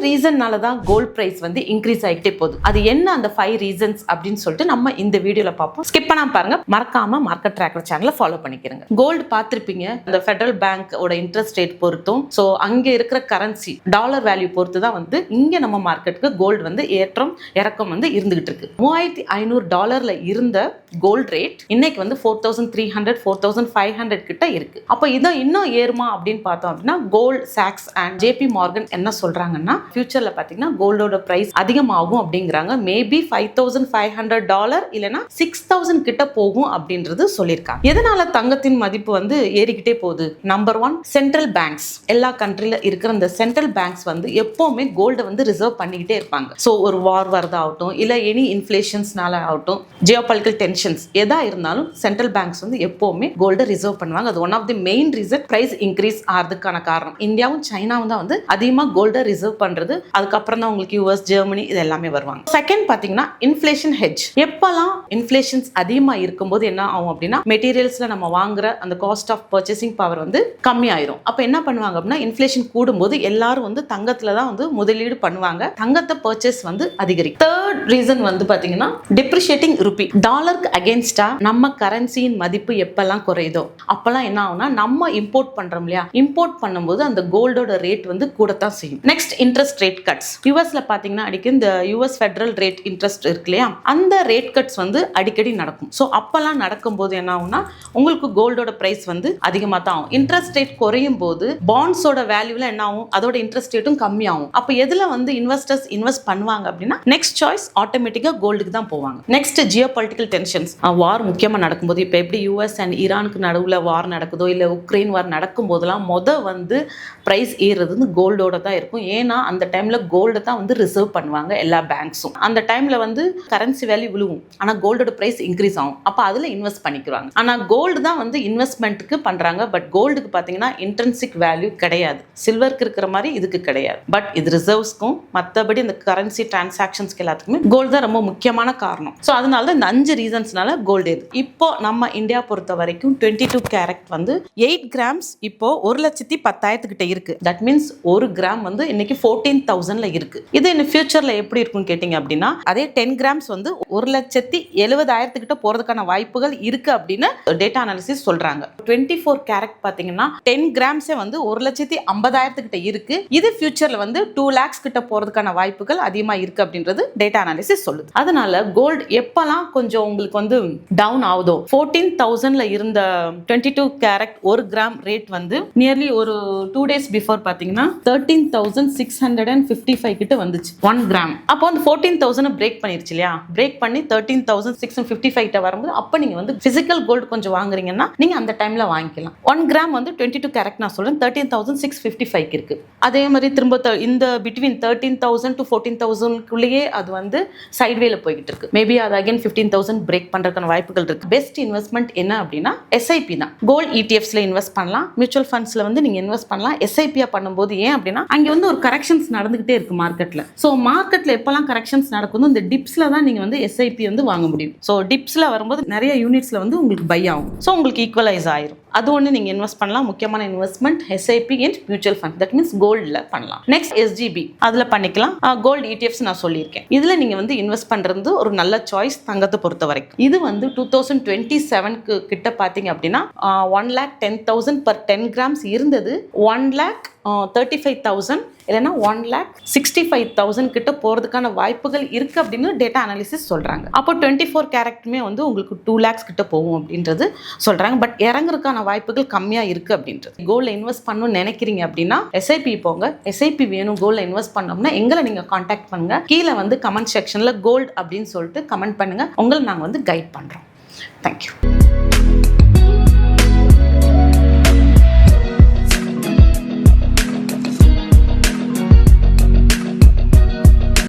ரீசன்னால தான் gold price வந்து increase ஆகிட்டே போகுது. அது என்ன அந்த 5 ரீசன்ஸ் அப்படின்னு சொல்லிட்டு நம்ம இந்த வீடியோல பார்ப்போம். ஸ்கிப் பண்ணாம பாருங்க. மறக்காம மார்க்கெட் ட்ராக்கர் சேனலை ஃபாலோ பண்ணிக்கிறங்க. கோல்டு பார்த்திருப்பீங்க, இந்த ஃபெடரல் பேங்கோட இன்ட்ரெஸ்ட் ரேட் பொறுத்தும் ஸோ அங்கே இருக்கிற கரன்சி டாலர் வேல்யூ பொறுத்து தான் வந்து இங்கே நம்ம மார்க்கெட்டுக்கு கோல்டு வந்து ஏற்றம் இறக்கம் வந்து இருந்துகிட்டு இருக்கு. $3500 இருந்த கோல்ட் ரேட் இன்னைக்கு வந்து 4300 4500 கிட்ட இருக்கு. அப்போ இதை இன்னும் ஏறுமா அப்படின்னு பார்த்தோம் அப்படின்னா கோல்ட் சாக்ஸ் அண்ட் ஜேபி மார்கன் என்ன சொல்றாங்கன்னா ஃபியூச்சர்ல பாத்தீங்கன்னா கோல்டோட பிரைஸ் அதிகமாகும் அப்படிங்கிறாங்க. மேபி $5500 இல்லைன்னா 6000 கிட்ட போகும் அப்படின்றது சொல்லியிருக்காங்க. எதனால தங்கத்தின் மதிப்பு வந்து ஏறிக்கிட்டே போகுது? Number 1, central banks. எல்லா கண்ட்ரில இருக்கிற இந்த சென்ட்ரல் பேங்க்ஸ் வந்து எப்பவுமே கோல்டை வந்து ரிசர்வ் பண்ணிக்கிட்டே இருப்பாங்க. ஸோ ஒரு வார் வரதாகட்டும் இல்ல எனி இன்ஃபிளேஷன்ஸ்னால ஆகட்டும், ஜியோபாலிட்டிக்கல் டென்ஷன்ஸ் எதா இருந்தாலும் சென்ட்ரல் பேங்க்ஸ் வந்து எப்பவுமே கோல்டை ரிசர்வ் பண்ணுவாங்க. அது one of the main reason price increase ஆகிறதுக்கான காரணம். இந்தியாவும் சைனாவும் தான் வந்து அதிகமாக கோல்டை ரிசர்வ் பண்றது. அதுக்கப்புறம் தான் உங்களுக்கு யூஎஸ், ஜெர்மனி இது எல்லாமே வருவாங்க. செகண்ட் பாத்தீங்கன்னா இன்ஃபிளேஷன் ஹெட்ஜ். எப்பெல்லாம் இன்ஃபிளேஷன்ஸ் அதிகமாக இருக்கும்போது என்ன ஆகும் அப்படின்னா மெட்டீரியல்ஸ்ல நம்ம வாங்குற அந்த காஸ்ட் ஆஃப் பர்ச்சேசிங் பவர் வந்து கம்மியாயிரும். அப்ப என்ன பண்ணுவாங்க அப்படின்னா இன்ஃபிளேஷன் கூடும்போது எல்லாரும் வந்து தங்கத்துல தான் வந்து முதலீடு பண்ணுவாங்க. தங்கத்தை பர்ச்சேஸ் வந்து அதிகரிக்கும். தேர்ட் ரீசன் வந்து பாத்தீங்கன்னா டிப்ரிஷியேட்டிங் ருபி. டாலருக்கு அகேன்ஸ்டா நம்ம கரன்சியின் மதிப்பு எப்பெல்லாம் குறையுதோ அப்பெல்லாம் என்ன ஆகும்னா நம்ம இம்போர்ட் பண்றோம் இல்லையா, இம்போர்ட் பண்ணும்போது அந்த கோல்டோட ரேட் வந்து கூடத்தான் செய்யும். Next interest rate cuts. யூஎஸ்ல பாத்தீங்கன்னா அடிக்கடி இந்த யூஎஸ் ஃபெடரல் ரேட் இன்ட்ரெஸ்ட் இருக்கு இல்லையா, அந்த ரேட் கட்ஸ் வந்து அடிக்கடி நடக்கும். ஸோ அப்பெல்லாம் நடக்கும்போது என்ன ஆகும்னா உங்களுக்கு கோல்டோட பிரைஸ் வந்து அதிகமாக தான் ஆகும். இன்ட்ரெஸ்ட் ரேட் குறையும் போது பாண்ட்ஸோட வேல்யூல என்ன ஆகும், அதோட இன்ட்ரெஸ்ட் ரேட்டும் கம்மியாகும். அப்போ எதுல வந்து இன்வெஸ்டர்ஸ் இன்வெஸ்ட் பண்ணுவாங்க அப்படின்னா நெக்ஸ்ட் சாய்ஸ் ஆட்டோமேட்டிக்கா கோல்டுக்கு தான் போவாங்க. Next ஜியோபாலிட்டிக்கல் tensions. வார் முக்கியமா நடக்கும்போது இப்போ எப்படி யூஎஸ் அண்ட் ஈரானுக்கு நடுவில் வார் நடக்குதோ இல்ல உக்ரைன் வார் நடக்கும் போதெல்லாம் வந்து பிரைஸ் ஏறுறது கோல்டோட தான் இருக்கும். ஏன்னா அந்த டைம்ல கோல்டு தான் வந்து ரிசர்வ் பண்ணுவாங்க எல்லா பேங்க்ஸும். அந்த டைம்ல வந்து கரன்சி வேல்யூ விழுவும், ஆனா கோல்டோட பிரைஸ் இன்க்ரீஸ் ஆகும். அப்ப அதுல இன்வெஸ்ட் பண்ணிக்கிறாங்க. ஆனா கோல்டு தான் வந்து இன்வெஸ்ட்மெண்ட்டுக்கு பண்றாங்க. பட் கோல்டுக்கு பாத்தீங்கன்னா இன்ட்ரின்சிக் வேல்யூ கிடையாது. சில்வருக்கு இருக்கிற மாதிரி இதுக்கு கிடையாது. பட் இது ரிசர்வ்ஸ்க்கும் மற்றபடி இந்த கரன்சி டிரான்சாக்ஷன்ஸ்க்கு எல்லாத்துக்குமே கோல்டு தான் ரொம்ப முக்கியமான காரணம். ஸோ அதனால தான் இந்த 5 ரீசன்ஸ்னால கோல்டு ஏறுது. இப்போ நம்ம இந்தியா பொறுத்த வரைக்கும் 22 கேரட் வந்து 8 கிராம்ஸ் இப்போ 1,10,000 கிட்ட இருக்கு. தட் மீன்ஸ் 1 கிராம் வந்து இன்னைக்கு 14,000 இருக்கு. இது இன்னும் ஃபியூச்சர்ல எப்படி இருக்கும்னு கேட்டீங்க அப்படின்னா அதே 10 கிராம்ஸ் வந்து 1,70,000 கிட்ட போறதுக்கான வாய்ப்புகள் இருக்கு அப்படின்னு டேட்டா அனாலிசிஸ் சொல்றாங்க. 24 கேரட் பாத்தீங்கன்னா 10 கிராம்ஸே வந்து 1,50,000 கிட்ட இருக்கு. இது ஃபியூச்சர்ல வந்து 2 lakhs கிட்ட போறதுக்கான வாய்ப்புகள் அதிகமா இருக்கு அப்படின்றது டேட்டா அனாலிசிஸ் சொல்லுது. அதனால கோல்டு எப்பெல்லாம் கொஞ்சம் உங்களுக்கு வந்து டவுன் ஆகுதோ 14,000 இருந்த 22 கேரட் 1 கிராம் ரேட் வந்து நியர்லி ஒரு 2 days பிஃபோர் பாத்தீங்கன்னா 13,655 கிட்ட வந்துச்சு 1 கிராம். அப்போ அந்த 14,000 பிரேக் பண்ணிருச்சு இல்லையா, பிரேக் பண்ணி 13,655 கிட்ட வரும்போது அப்ப நீங்க வந்து பிசிக்கல் கோல்டு கொஞ்சம் வாங்குறீங்கன்னா நீங்க அந்த டைம்ல வாங்கிக்கலாம். 1 கிராம் வந்து 22 கேரட் நான் சொல்றேன் 13,655 இருக்கு. அதே மாதிரி திரும்ப இந்த பிட்வீன் 13,000 to 14,000 அது வந்து சைட்வேல போய்கிட்டு இருக்கு. மேபி அது அகைன் 15,000 பிரேக் பண்றதுக்கான வாய்ப்புகள் இருக்கு. பெஸ்ட் இன்வெஸ்ட்மெண்ட் என்ன அப்படின்னா SIP தான். கோல்ட் ETFஸ்ல இன்வெஸ்ட் பண்ணலாம், மியூச்சுவல் ஃபண்ட்ஸ்ல வந்து நீங்க இன்வெஸ்ட் பண்ணலாம். SIP பண்ணும்போது ஏன் அப்படின்னா அங்க வந்து ஒரு கரெக்ஷன்ஸ் நடந்துகிட்டே இருக்கு மார்க்கெட்ல. சோ மார்க்கெட்ல எப்பெல்லாம் கரெக்ஷன்ஸ் நடக்குதோ இந்த டிப்ஸ்ல தான் நீங்க வந்து SIP வந்து வாங்க முடியும். சோ டிப்ஸ்ல வரும்போது நிறைய யூனிட்ஸ்ல வந்து உங்களுக்கு பை ஆகும். சோ உங்களுக்கு ஈக்குவலைஸ் ஆயிரும். அது ஒன்று நீங்க இன்வெஸ்ட் பண்ணலாம். முக்கியமான investment SIP and mutual fund. That means கோல்ட்ல பண்ணலாம். நெக்ஸ்ட் SGB அதுல பண்ணிக்கலாம். கோல்ட் ETFs நான் சொல்லியிருக்கேன். இதுல நீங்க வந்து இன்வெஸ்ட் பண்றது ஒரு நல்ல சாய்ஸ் தங்கத்தை பொறுத்த வரைக்கும். இது வந்து 2027 கிட்ட பாத்தீங்க அப்படின்னா 1,10,000 per 10 grams இருந்தது 1,35,000 இல்லைன்னா 1,65,000 கிட்ட போறதுக்கான வாய்ப்புகள் இருக்கு அப்படின்னு டேட்டா அனாலிசிஸ் சொல்றாங்க. அப்போ 24 கேரக்டுமே வந்து உங்களுக்கு 2 lakhs கிட்ட போகும் அப்படின்றது சொல்றாங்க. பட் இறங்குறதுக்கான வாய்ப்புகள் கம்மியா இருக்கு அப்படின்றது. கோல்ட்ல இன்வெஸ்ட் பண்ணணும்னு நினைக்கிறீங்க அப்படின்னா SIP போங்க. SIP வேணும் கோல்ட்ல இன்வெஸ்ட் பண்ணோம்னா எங்களை நீங்க கான்டாக்ட் பண்ணுங்க. கீழே வந்து கமெண்ட் செக்ஷன்ல கோல்ட் அப்படின்னு சொல்லிட்டு கமெண்ட் பண்ணுங்க. உங்களை நாங்க வந்து கைட் பண்றோம். தேங்க்யூ.